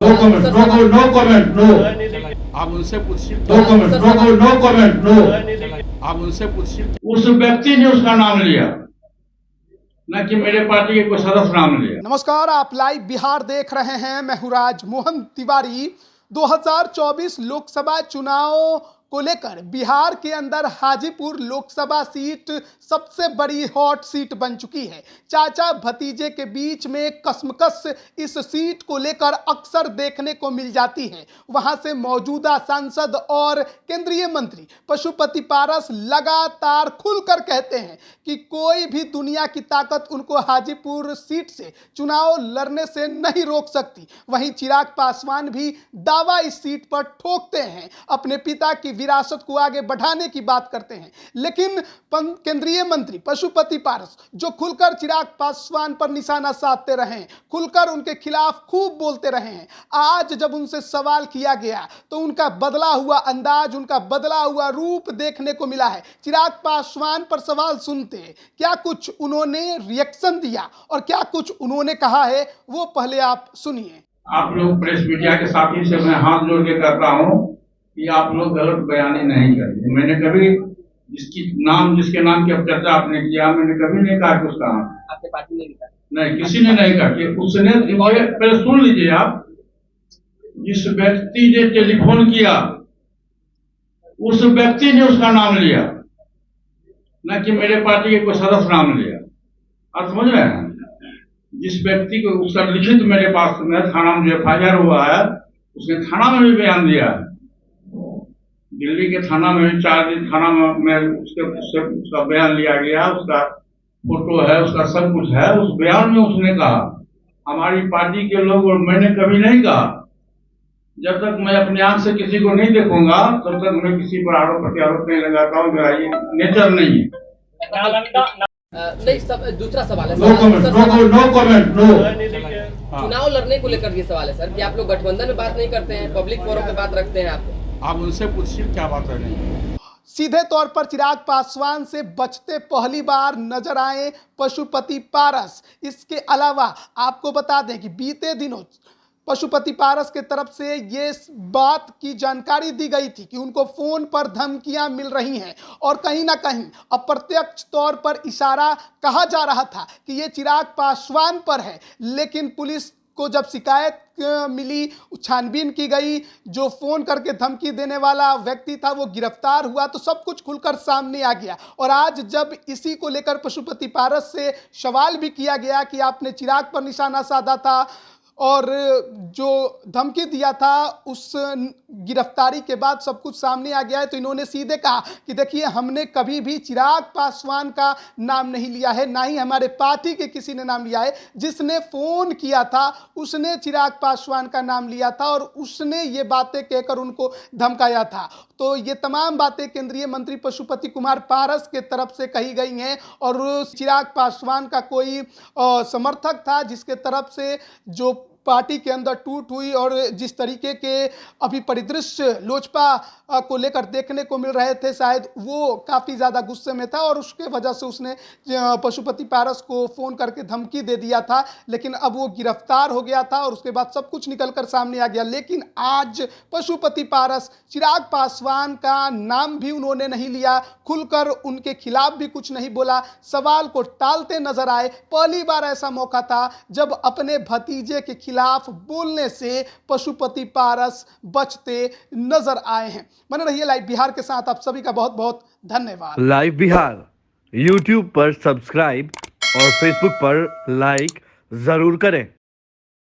No comment, no comment, no. आप उनसे पूछिए। No comment, no comment, no. आप उनसे पूछिए। उस व्यक्ति ने उसका नाम लिया, न कि मेरे पार्टी के कोई सदस्य नाम लिया। नमस्कार, आप लाइव बिहार देख रहे हैं। मैं हूं राजमोहन तिवारी। 2024 लोकसभा चुनाव को लेकर बिहार के अंदर हाजीपुर लोकसभा सीट सबसे बड़ी हॉट सीट बन चुकी है। चाचा भतीजे के बीच में कसमकस इस सीट को लेकर अक्सर देखने को मिल जाती है। वहां से मौजूदा सांसद और केंद्रीय मंत्री पशुपति पारस लगातार खुलकर कहते हैं कि कोई भी दुनिया की ताकत उनको हाजीपुर सीट से चुनाव लड़ने से नहीं रोक सकती। वहीं चिराग पासवान भी दावा इस सीट पर ठोकते हैं, अपने पिता की विरासत को आगे बढ़ाने की बात करते हैं। लेकिन केंद्रीय मंत्री पशुपति पारस जो खुलकर चिराग पासवान पर निशाना साधते रहे, खुलकर उनके खिलाफ खूब बोलते रहे हैं, आज जब उनसे सवाल किया गया तो उनका बदला हुआ अंदाज, उनका बदला हुआ रूप देखने को मिला है। चिराग पासवान पर सवाल सुनते हैं, क्या कुछ उन्होंने रिएक्शन दिया और क्या कुछ उन्होंने कहा है, वो पहले आप सुनिए। आप लोग प्रेस मीडिया के साथी से मैं हाथ जोड़ के कहता हूँ कि आप लोग गलत बयानी नहीं करेंगे। मैंने कभी जिसके नाम की अब चर्चा आपने किया, मैंने कभी नहीं कहा कि उसका आपके पार्टी ने लिखा नहीं, किसी ने नहीं कहा कि उसने। पहले सुन लीजिए आप, जिस व्यक्ति ने टेलीफोन किया उस व्यक्ति ने उसका नाम लिया, न कि मेरे पार्टी के कोई सदस्य नाम लिया। आप समझ रहे हैं? जिस व्यक्ति को उसका लिखित मेरे पास में थाना में FIR हुआ है, उसने थाना में भी बयान दिया है। दिल्ली के थाना में भी 4 दिन थाना में उसका बयान लिया गया, उसका फोटो है, उसका सब कुछ है। उस बयान में उसने कहा हमारी पार्टी के लोग, और मैंने कभी नहीं कहा, जब तक मैं अपने आंख से किसी को नहीं देखूंगा तब तक मैं किसी पर आरोप प्रत्यारोप नहीं लगाता हूँ। मेरा ये नेचर नहीं है। नहीं, सब दूसरा सवाल है। No comment, no. चुनाव लड़ने को लेकर ये सवाल है सर कि आप लोग गठबंधन में बात नहीं करते हैं, पब्लिक फोरम पे बात रखते हैं। आप उनसे पूछिए क्या बात है। नहीं, सीधे तौर पर चिराग पासवान से बचते पहली बार नजर आए पशुपति पारस। इसके अलावा आपको बता दें कि बीते दिनों पशुपति पारस के तरफ से ये बात की जानकारी दी गई थी कि उनको फोन पर धमकियां मिल रही हैं और कहीं ना कहीं अप्रत्यक्ष तौर पर इशारा कहा जा रहा था कि ये चिराग पासवान पर है। लेकिन पुलिस को जब शिकायत मिली, छानबीन की गई, जो फोन करके धमकी देने वाला व्यक्ति था वो गिरफ्तार हुआ, तो सब कुछ खुलकर सामने आ गया। और आज जब इसी को लेकर पशुपति पारस से सवाल भी किया गया कि आपने चिराग पर निशाना साधा था और जो धमकी दिया था, उस गिरफ्तारी के बाद सब कुछ सामने आ गया है, तो इन्होंने सीधे कहा कि देखिए हमने कभी भी चिराग पासवान का नाम नहीं लिया है, ना ही हमारे पार्टी के किसी ने नाम लिया है। जिसने फोन किया था उसने चिराग पासवान का नाम लिया था और उसने ये बातें कहकर उनको धमकाया था। तो ये तमाम बातें केंद्रीय मंत्री पशुपति कुमार पारस के तरफ से कही गई हैं और चिराग पासवान का कोई समर्थक था जिसके तरफ से जो पार्टी के अंदर टूट हुई और जिस तरीके के अभी परिदृश्य लोजपा को लेकर देखने को मिल रहे थे, शायद वो काफ़ी ज़्यादा गुस्से में था और उसके वजह से उसने पशुपति पारस को फ़ोन करके धमकी दे दिया था। लेकिन अब वो गिरफ्तार हो गया था और उसके बाद सब कुछ निकल कर सामने आ गया। लेकिन आज पशुपति पारस, चिराग पासवान का नाम भी उन्होंने नहीं लिया, खुलकर उनके खिलाफ भी कुछ नहीं बोला, सवाल को टालते नजर आए। पहली बार ऐसा मौका था जब अपने भतीजे के खिलाफ बोलने से पशुपति पारस बचते नजर आए हैं। बने रहिए लाइव बिहार के साथ। आप सभी का बहुत बहुत धन्यवाद। लाइव बिहार YouTube पर सब्सक्राइब और Facebook पर लाइक जरूर करें।